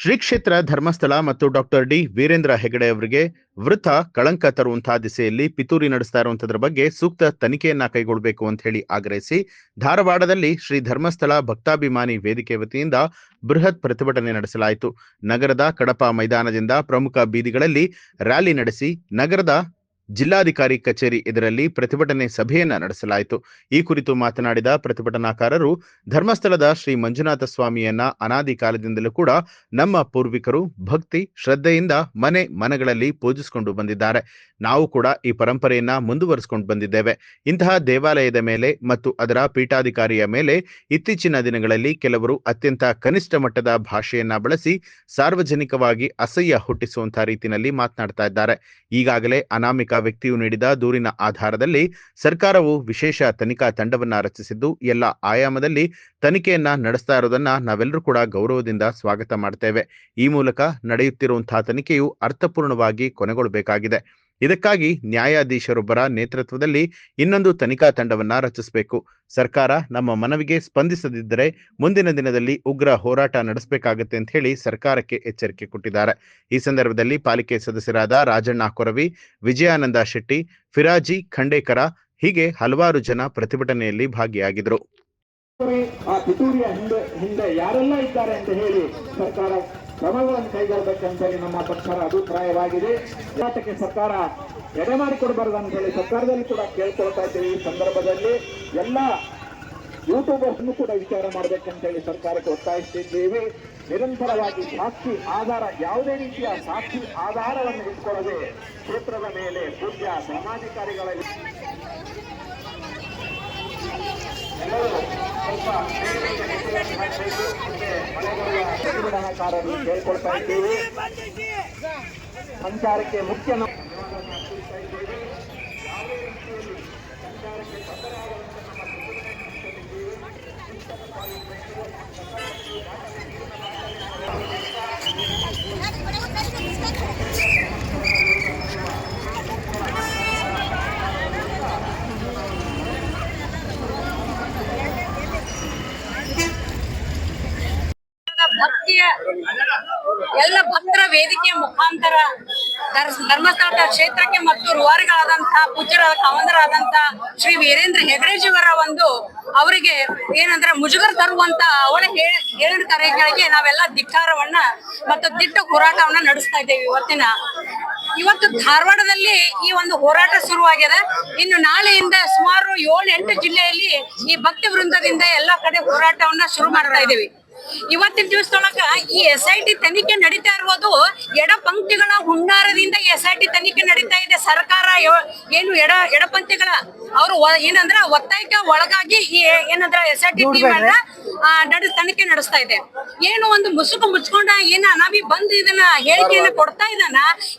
ಶ್ರೀ ಕ್ಷೇತ್ರ ಧರ್ಮಸ್ಥಳ ಮತ್ತು doctor D Veerendra Hegde ಅವರಿಗೆ ವೃಥ ಕಳಂಕ ತರುವಂತಹ ದಿಸೆಯಲ್ಲಿ ಪಿತೂರಿ ನಡೆಸ್ತಾ ಇರುವಂತದ್ರ ಬಗ್ಗೆ ಸೂಕ್ತ ತನಿಖೆಯನ್ನ ಕೈಗೊಳ್ಳಬೇಕು ಅಂತ ಹೇಳಿ ಆಗ್ರಹಿಸಿ ಧಾರವಾಡದಲ್ಲಿ ಶ್ರೀ ಧರ್ಮಸ್ಥಳ ಭಕ್ತಾಭಿಮಾನಿ ವೇದಿಕೆ ವತಿಯಿಂದ ಬೃಹತ್ ಪ್ರತಿಭಟನೆ ನಡೆಸಲಾಯಿತು. ನಗರದ ಕಡಪ ಮೈದಾನದಿಂದ ಪ್ರಮುಖ ಬೀದಿಗಳಲ್ಲಿ ರ್ಯಾಲಿ ನಡೆಸಿ ನಗರದ ಜಿಲ್ಲಾಧಿಕಾರಿ ಕಚೇರಿ ಎದುರಲ್ಲಿ ಪ್ರತಿಭಟನೆ ಸಭೆಯನ್ನ ನಡೆಸಲಾಯಿತು. ಈ ಕುರಿತು ಮಾತನಾಡಿದ ಪ್ರತಿಭಟನಾಕಾರರು, ಧರ್ಮಸ್ಥಳದ ಶ್ರೀ ಮಂಜುನಾಥ ಸ್ವಾಮಿಯನ್ನ ಅನಾದಿ ಕಾಲದಿಂದಲೂ ಕೂಡ ನಮ್ಮ ಪೂರ್ವಿಕರು ಭಕ್ತಿ ಶ್ರದ್ಧೆಯಿಂದ ಮನೆಗಳಲ್ಲಿ ಪೂಜಿಸಿಕೊಂಡು ಬಂದಿದ್ದಾರೆ. ನಾವು ಕೂಡ ಈ ಪರಂಪರೆಯನ್ನ ಮುಂದುವರಿಸಿಕೊಂಡು ಬಂದಿದ್ದೇವೆ. ಇಂತಹ ದೇವಾಲಯದ ಮೇಲೆ ಮತ್ತು ಅದರ ಪೀಠಾಧಿಕಾರಿಯ ಮೇಲೆ ಇತ್ತೀಚಿನ ದಿನಗಳಲ್ಲಿ ಕೆಲವರು ಅತ್ಯಂತ ಕನಿಷ್ಠ ಮಟ್ಟದ ಭಾಷೆಯನ್ನ ಬಳಸಿ ಸಾರ್ವಜನಿಕವಾಗಿ ಅಸಹ್ಯ ಹುಟ್ಟಿಸುವಂತಹ ರೀತಿಯಲ್ಲಿ ಮಾತನಾಡ್ತಾ ಇದ್ದಾರೆ. ಈಗಾಗಲೇ ಅನಾಮಿಕ ವ್ಯಕ್ತಿಯು ನೀಡಿದ ದೂರಿನ ಆಧಾರದಲ್ಲಿ ಸರ್ಕಾರವು ವಿಶೇಷ ತನಿಖಾ ತಂಡವನ್ನ ರಚಿಸಿದ್ದು ಎಲ್ಲ ಆಯಾಮದಲ್ಲಿ ತನಿಖೆಯನ್ನ ನಡೆಸ್ತಾ ಇರೋದನ್ನ ನಾವೆಲ್ಲರೂ ಕೂಡ ಗೌರವದಿಂದ ಸ್ವಾಗತ ಮಾಡ್ತೇವೆ. ಈ ಮೂಲಕ ನಡೆಯುತ್ತಿರುವಂತಹ ತನಿಖೆಯು ಅರ್ಥಪೂರ್ಣವಾಗಿ ಕೊನೆಗೊಳ್ಳಬೇಕಾಗಿದೆ. ಇದಕ್ಕಾಗಿ ನ್ಯಾಯಾಧೀಶರೊಬ್ಬರ ನೇತೃತ್ವದಲ್ಲಿ ಇನ್ನೊಂದು ತನಿಖಾ ತಂಡವನ್ನ ರಚಿಸಬೇಕು. ಸರ್ಕಾರ ನಮ್ಮ ಮನವಿಗೆ ಸ್ಪಂದಿಸದಿದ್ದರೆ ಮುಂದಿನ ದಿನದಲ್ಲಿ ಉಗ್ರ ಹೋರಾಟ ನಡೆಸಬೇಕಾಗುತ್ತೆ ಅಂತ ಹೇಳಿ ಸರ್ಕಾರಕ್ಕೆ ಎಚ್ಚರಿಕೆ ಕೊಟ್ಟಿದ್ದಾರೆ. ಈ ಸಂದರ್ಭದಲ್ಲಿ ಪಾಲಿಕೆ ಸದಸ್ಯರಾದ ರಾಜಣ್ಣ ಕೊರವಿ, ವಿಜಯಾನಂದ ಶೆಟ್ಟಿ, ಫಿರಾಜಿ ಖಂಡೇಕರ ಹೀಗೆ ಹಲವಾರು ಜನ ಪ್ರತಿಭಟನೆಯಲ್ಲಿ ಭಾಗಿಯಾಗಿದ್ರು. ಆ ಪಿತೂರಿಯ ಹಿಂದೆ ಯಾರೆಲ್ಲ ಇದ್ದಾರೆ ಅಂತ ಹೇಳಿ ಸರ್ಕಾರ ಕ್ರಮಗಳನ್ನು ಕೈಗೊಳ್ಳಬೇಕಂತ ಹೇಳಿ ನಮ್ಮ ಪಕ್ಷದ ಅಭಿಪ್ರಾಯವಾಗಿದೆ. ಹೋರಾಟಕ್ಕೆ ಸರ್ಕಾರ ಎಡೆ ಮಾಡಿಕೊಡಬಾರದು ಅಂತ ಹೇಳಿ ಸರ್ಕಾರದಲ್ಲಿ ಕೂಡ ಕೇಳ್ಕೊಳ್ತಾ ಇದ್ದೇವೆ. ಈ ಸಂದರ್ಭದಲ್ಲಿ ಎಲ್ಲ ಯೂಟ್ಯೂಬರ್ಸ್ ಕೂಡ ವಿಚಾರ ಮಾಡಬೇಕಂತ ಹೇಳಿ ಸರ್ಕಾರಕ್ಕೆ ಒತ್ತಾಯಿಸುತ್ತಿದ್ದೇವೆ. ನಿರಂತರವಾಗಿ ಸಾಕ್ಷಿ ಆಧಾರ, ಯಾವುದೇ ರೀತಿಯ ಸಾಕ್ಷಿ ಆಧಾರವನ್ನು ಇಟ್ಕೊಳ್ಳದೆ ಕ್ಷೇತ್ರದ ಮೇಲೆ ಪೂಜ್ಯ ಧರ್ಮಾಧಿಕಾರಿಗಳಲ್ಲಿ ಪ್ರತಿಭಟನಾಕಾರರು ಕೇಳ್ಕೊಳ್ತಾ ಇದ್ದೇವೆ. ಸಂಚಾರಕ್ಕೆ ಮುಖ್ಯ ಭಕ್ತಿಯ ಎಲ್ಲ ಭಕ್ತರ ವೇದಿಕೆಯ ಮುಖಾಂತರ ಧರ್ಮಸ್ಥಳ ಕ್ಷೇತ್ರಕ್ಕೆ ಮತ್ತು ರೂವಾರಿಗಳಾದಂತಹ ಪೂಜ್ಯರಾದ ಕಾವಂದರಾದಂತಹ ಶ್ರೀ ವೀರೇಂದ್ರ ಹೆಗಡೆಜಿಯವರ ಅವರಿಗೆ ಏನಂದ್ರೆ ಮುಜುಗರ ತರುವಂತ ಅವಳ ಹೇಳಿದ ಕಾರ್ಯಗಳಿಗೆ ನಾವೆಲ್ಲ ಧಿಕ್ಕಾರವನ್ನ ಮತ್ತು ದಿಟ್ಟ ಹೋರಾಟವನ್ನ ನಡೆಸ್ತಾ ಇದ್ದೇವೆ. ಇವತ್ತು ಧಾರವಾಡದಲ್ಲಿ ಈ ಹೋರಾಟ ಶುರುವಾಗಿದೆ. ಇನ್ನು ನಾಳೆಯಿಂದ ಸುಮಾರು 7-8 ಜಿಲ್ಲೆಯಲ್ಲಿ ಈ ಭಕ್ತಿ ವೃಂದದಿಂದ ಎಲ್ಲಾ ಕಡೆ ಹೋರಾಟವನ್ನ ಶುರು ಮಾಡ್ತಾ ಇದ್ದೇವೆ. ಇವತ್ತಿನ ದಿವಸದೊಳಗ ಈ SIT ತನಿಖೆ ನಡೀತಾ ಇರುವುದು ಎಡಪಂಕ್ತಿಗಳ ಹುನ್ನಾರದಿಂದ SIT ತನಿಖೆ ನಡೀತಾ ಇದೆ. ಸರ್ಕಾರ ಏನು ಎಡಪಂಥಿಗಳ ಅವರು ಏನಂದ್ರ ಒತ್ತಾಯಕ್ಕೆ ಒಳಗಾಗಿ ಏನಂದ್ರ SIT ಟೀಮ್ ಅನ್ನ ತನಿಖೆ ನಡೆಸ್ತಾ ಇದೆ. ಏನು ಮುಸುಕು ಮುಚ್ಕೊಂಡ ಅನಾವಿ ಬಂದ್ ಇದನ್ನ ಹೇಳಿಕೆಯನ್ನ ಕೊಡ್ತಾ ಇದ್ದಾನ.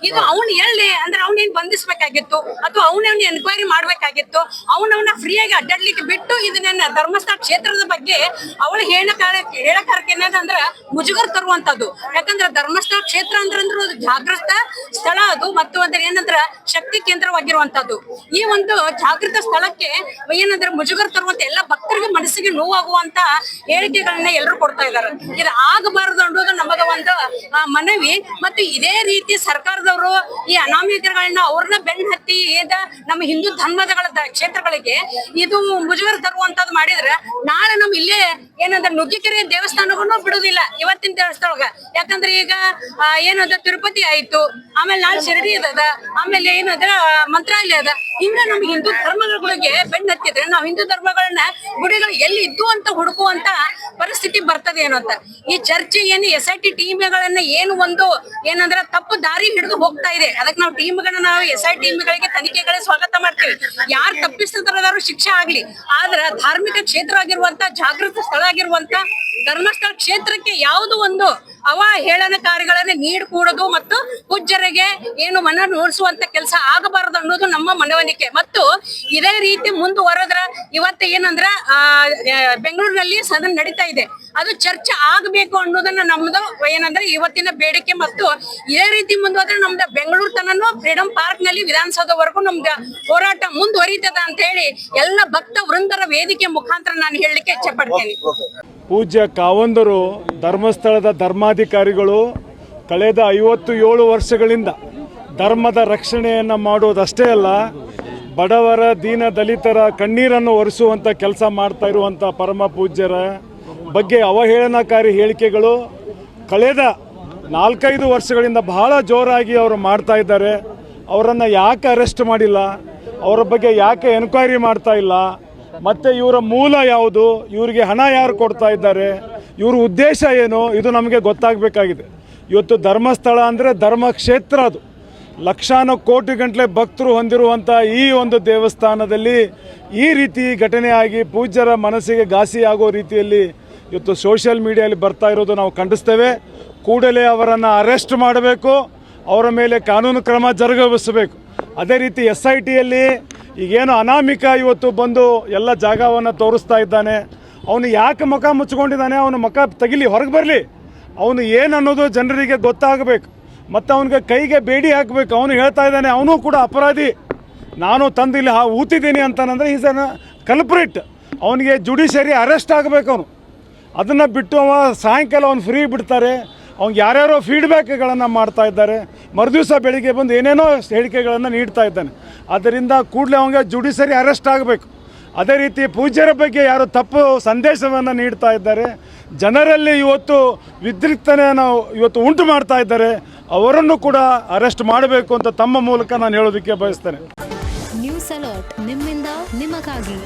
ಇದು ಅವ್ನು ಎಲ್ಲಿ ಅಂದ್ರೆ ಅವ್ನೇನ್ ಬಂಧಿಸ್ಬೇಕಾಗಿತ್ತು ಅಥವಾ ಅವನವ್ನ ಎನ್ಕ್ವೈರಿ ಮಾಡ್ಬೇಕಾಗಿತ್ತು. ಅವನವನ್ನ ಫ್ರೀಯಾಗಿ ಅಡ್ಡಾಡ್ಲಿಕ್ಕೆ ಬಿಟ್ಟು ಇದನ್ನ ಧರ್ಮಸ್ಥಳ ಕ್ಷೇತ್ರದ ಬಗ್ಗೆ ಅವಳು ಹೇಳಕಾರಕ್ಕೆ ಏನಂದ್ರ ಮುಜುಗರ ತರುವಂತದ್ದು. ಯಾಕಂದ್ರೆ ಧರ್ಮಸ್ಥಳ ಕ್ಷೇತ್ರ ಅಂದ್ರೆ ಜಾಗೃತ ಸ್ಥಳ ಅದು ಮತ್ತು ಏನಂದ್ರ ಶಕ್ತಿ ಕೇಂದ್ರವಾಗಿರುವಂತದ್ದು. ಈ ಜಾಗೃತ ಸ್ಥಳಕ್ಕೆ ಏನಂದ್ರೆ ಮುಜುಗರ ತರುವಂತ ಎಲ್ಲ ಭಕ್ತರಿಗೆ ಮನಸ್ಸಿಗೆ ನೋವಾಗುವಂತ ಹೇಳಿಕೆಗಳನ್ನ ಎಲ್ಲರೂ ಕೊಡ್ತಾ ಇದ್ದಾರೆ. ಇದು ಆಗಬಾರದು ಅನ್ನೋದು ನಮಗ ಮನವಿ. ಮತ್ತು ಇದೇ ರೀತಿ ಸರ್ಕಾರದವರು ಈ ಅನಾಮಿಕಗಳನ್ನ ಅವ್ರನ್ನ ಬೆನ್ನ ಹತ್ತಿ ನಮ್ಮ ಹಿಂದೂ ಧರ್ಮಗಳ ಕ್ಷೇತ್ರಗಳಿಗೆ ಇದು ಮುಜುಗರ ತರುವಂತದ್ದು ಮಾಡಿದ್ರೆ ನಾಳೆ ನಮ್ ಇಲ್ಲೇ ಏನಂದ್ರೆ ನುಗ್ಗಿಕೆರೆ ದೇವಸ್ಥಾನಗಳನ್ನು ಬಿಡುದಿಲ್ಲ ಇವತ್ತಿನ ದೇವಸ್ಥಾನಗ. ಯಾಕಂದ್ರೆ ಈಗ ತಿರುಪತಿ ಆಯ್ತು, ಆಮೇಲೆ ನಾಳೆ ಶಿರಡಿ ಅದ, ಆಮೇಲೆ ಮಂತ್ರಾಲಯ ಅದ. ಹಿಂಗ ನಮ್ ಹಿಂದೂ ಧರ್ಮಗಳಿಗೆ ಬೆನ್ನ ಹತ್ತಿದ್ರೆ ನಾವು ಹಿಂದೂ ಧರ್ಮಗಳನ್ನ ಗುಡಿಗಳು ಎಲ್ಲಿ ಇದ್ದು ಅಂತ ಹುಡುಕುವಂತ ಪರಿಸ್ಥಿತಿ ಬರ್ತದೆ ಏನೋ ಅಂತ. ಈ ಚರ್ಚೆ SIT ಟೀಮ್ಗಳನ್ನ ಏನಂದ್ರೆ ತಪ್ಪು ದಾರಿ ಹಿಡಿದು ಹೋಗ್ತಾ ಇದೆ. ಅದಕ್ಕೆ ನಾವು SIT ಟೀಮ್ಗಳಿಗೆ ತನಿಖೆಗಳೇ ಸ್ವಾಗತ ಮಾಡ್ತೀವಿ. ಯಾರು ತಪ್ಪಿಸಿದ್ರು ಶಿಕ್ಷೆ ಆಗ್ಲಿ. ಆದ್ರ ಧಾರ್ಮಿಕ ಕ್ಷೇತ್ರ ಆಗಿರುವಂತ ಜಾಗೃತ ಸ್ಥಳ ಆಗಿರುವಂತ ಧರ್ಮಸ್ಥಳ ಕ್ಷೇತ್ರಕ್ಕೆ ಯಾವುದು ಅವಹೇಳನಕಾರಿಗಳನ್ನ ನೀಡಕೂಡದು ಮತ್ತು ಪೂಜ್ಯರಿಗೆ ಮನ ನೋಡಿಸುವಂತ ಕೆಲಸ ಆಗಬಾರದು ಅನ್ನೋದು ನಮ್ಮ ನಮ್ಮ ಮನವೊಲಿಕೆ. ಮತ್ತು ಇದೇ ರೀತಿ ಮುಂದುವರೆದ್ರ ಇವತ್ತು ಏನಂದ್ರ ಬೆಂಗಳೂರಿನಲ್ಲಿ ಸದನ ನಡೀತಾ ಇದೆ, ಅದು ಚರ್ಚೆ ಆಗಬೇಕು ಅನ್ನೋದನ್ನ ನಮ್ದು ಏನಂದ್ರೆ ಇವತ್ತಿನ ಬೇಡಿಕೆ. ಮತ್ತು ಇದೇ ರೀತಿ ಮುಂದುವರೆದ್ರೆ ನಮ್ದು ಬೆಂಗಳೂರು ತನನು ಫ್ರೀಡಂ ಪಾರ್ಕ್ ನಲ್ಲಿ ವಿಧಾನಸೌಧವರೆಗೂ ನಮ್ದು ಹೋರಾಟ ಮುಂದುವರಿತದ ಅಂತ ಹೇಳಿ ಎಲ್ಲ ಭಕ್ತ ವೃಂದರ ವೇದಿಕೆ ಮುಖಾಂತರ ನಾನು ಹೇಳಲಿಕ್ಕೆ ಇಚ್ಛೆ ಪಡ್ತೇನೆ. ಪೂಜ್ಯ ಕಾವಂದರು ಧರ್ಮಸ್ಥಳದ ಧರ್ಮಾಧಿಕಾರಿಗಳು ಕಳೆದ 57 ವರ್ಷಗಳಿಂದ ಧರ್ಮದ ರಕ್ಷಣೆಯನ್ನು ಮಾಡೋದಷ್ಟೇ ಅಲ್ಲ, ಬಡವರ ದೀನ ದಲಿತರ ಕಣ್ಣೀರನ್ನು ಒರೆಸುವಂಥ ಕೆಲಸ ಮಾಡ್ತಾ ಇರುವಂಥ ಪರಮ ಪೂಜ್ಯರ ಬಗ್ಗೆ ಅವಹೇಳನಕಾರಿ ಹೇಳಿಕೆಗಳು ಕಳೆದ 4-5 ವರ್ಷಗಳಿಂದ ಬಹಳ ಜೋರಾಗಿ ಅವರು ಮಾಡ್ತಾ ಇದ್ದಾರೆ. ಅವರನ್ನು ಯಾಕೆ ಅರೆಸ್ಟ್ ಮಾಡಿಲ್ಲ, ಅವರ ಬಗ್ಗೆ ಯಾಕೆ ಎನ್ಕ್ವೈರಿ ಮಾಡ್ತಾ ಇಲ್ಲ, ಮತ್ತು ಇವರ ಮೂಲ ಯಾವುದು, ಇವರಿಗೆ ಹಣ ಯಾರು ಕೊಡ್ತಾ ಇದ್ದಾರೆ, ಇವ್ರ ಉದ್ದೇಶ ಏನು, ಇದು ನಮಗೆ ಗೊತ್ತಾಗಬೇಕಾಗಿದೆ. ಇವತ್ತು ಧರ್ಮಸ್ಥಳ ಅಂದರೆ ಧರ್ಮಕ್ಷೇತ್ರ, ಅದು ಲಕ್ಷಾನು ಕೋಟಿ ಗಂಟಲೆ ಭಕ್ತರು ಹೊಂದಿರುವಂಥ ಈ ಒಂದು ದೇವಸ್ಥಾನದಲ್ಲಿ ಈ ರೀತಿ ಘಟನೆ ಆಗಿ ಪೂಜ್ಯರ ಮನಸ್ಸಿಗೆ ಘಾಸಿ ಆಗೋ ರೀತಿಯಲ್ಲಿ ಇವತ್ತು ಸೋಷಿಯಲ್ ಮೀಡಿಯಲ್ಲಿ ಬರ್ತಾ ಇರೋದು ನಾವು ಖಂಡಿಸ್ತೇವೆ. ಕೂಡಲೇ ಅವರನ್ನು ಅರೆಸ್ಟ್ ಮಾಡಬೇಕು, ಅವರ ಮೇಲೆ ಕಾನೂನು ಕ್ರಮ ಜರುಗಿಸಬೇಕು. ಅದೇ ರೀತಿ SITಯಲ್ಲಿ ಈಗೇನು ಅನಾಮಿಕ ಇವತ್ತು ಬಂದು ಎಲ್ಲ ಜಾಗವನ್ನು ತೋರಿಸ್ತಾ ಇದ್ದಾನೆ, ಅವನು ಯಾಕೆ ಮುಖ ಮುಚ್ಕೊಂಡಿದ್ದಾನೆ, ಅವನು ಮುಖ ತೆಗಿಲಿ, ಹೊರಗೆ ಬರಲಿ, ಅವನು ಏನು ಅನ್ನೋದು ಜನರಿಗೆ ಗೊತ್ತಾಗಬೇಕು. ಮತ್ತು ಅವನಿಗೆ ಕೈಗೆ ಬೇಡಿ ಹಾಕಬೇಕು. ಅವನು ಹೇಳ್ತಾ ಇದ್ದಾನೆ ಅವನು ಕೂಡ ಅಪರಾಧಿ, ನಾನು ತಂದಿಲ್ಲಿ ಊತಿದ್ದೀನಿ ಅಂತಾನಂದರೆ ಈಸ್ ಅನ್ ಕಲ್ಪ್ರಿಟ್. ಅವನಿಗೆ ಜುಡಿಷರಿ ಅರೆಸ್ಟ್ ಆಗಬೇಕು. ಅವನು ಅದನ್ನು ಬಿಟ್ಟು ಸಾಯಂಕಾಲ ಅವನು ಫ್ರೀ ಬಿಡ್ತಾರೆ. ಅವ್ನಿಗೆ ಯಾರ್ಯಾರೋ ಫೀಡ್ಬ್ಯಾಕ್ಗಳನ್ನು ಮಾಡ್ತಾ ಇದ್ದಾರೆ, ಮರುದಿವಸ ಬೆಳಿಗ್ಗೆ ಬಂದು ಏನೇನೋ ಹೇಳಿಕೆಗಳನ್ನು ನೀಡ್ತಾ ಇದ್ದಾನೆ. ಆದ್ದರಿಂದ ಕೂಡಲೇ ಅವನಿಗೆ ಜುಡಿಷರಿ ಅರೆಸ್ಟ್ ಆಗಬೇಕು. ಅದೇ ರೀತಿ ಪೂಜ್ಯರ ಬಗ್ಗೆ ಯಾರು ತಪ್ಪು ಸಂದೇಶವನ್ನು ನೀಡ್ತಾ ಇದ್ದಾರೆ, ಜನರಲ್ಲಿ ಇವತ್ತು ವಿದ್ರಿಕ್ತನೆಯನ್ನು ಇವತ್ತು ಉಂಟು ಮಾಡ್ತಾ ಇದ್ದಾರೆ, ಅವರನ್ನು ಕೂಡ ಅರೆಸ್ಟ್ ಮಾಡಬೇಕು ಅಂತ ತಮ್ಮ ಮೂಲಕ ನಾನು ಹೇಳೋದಕ್ಕೆ ಬಯಸ್ತೇನೆ. ನ್ಯೂಸ್ ಅಲರ್ಟ್, ನಿಮ್ಮಿಂದ ನಿಮಗಾಗಿ.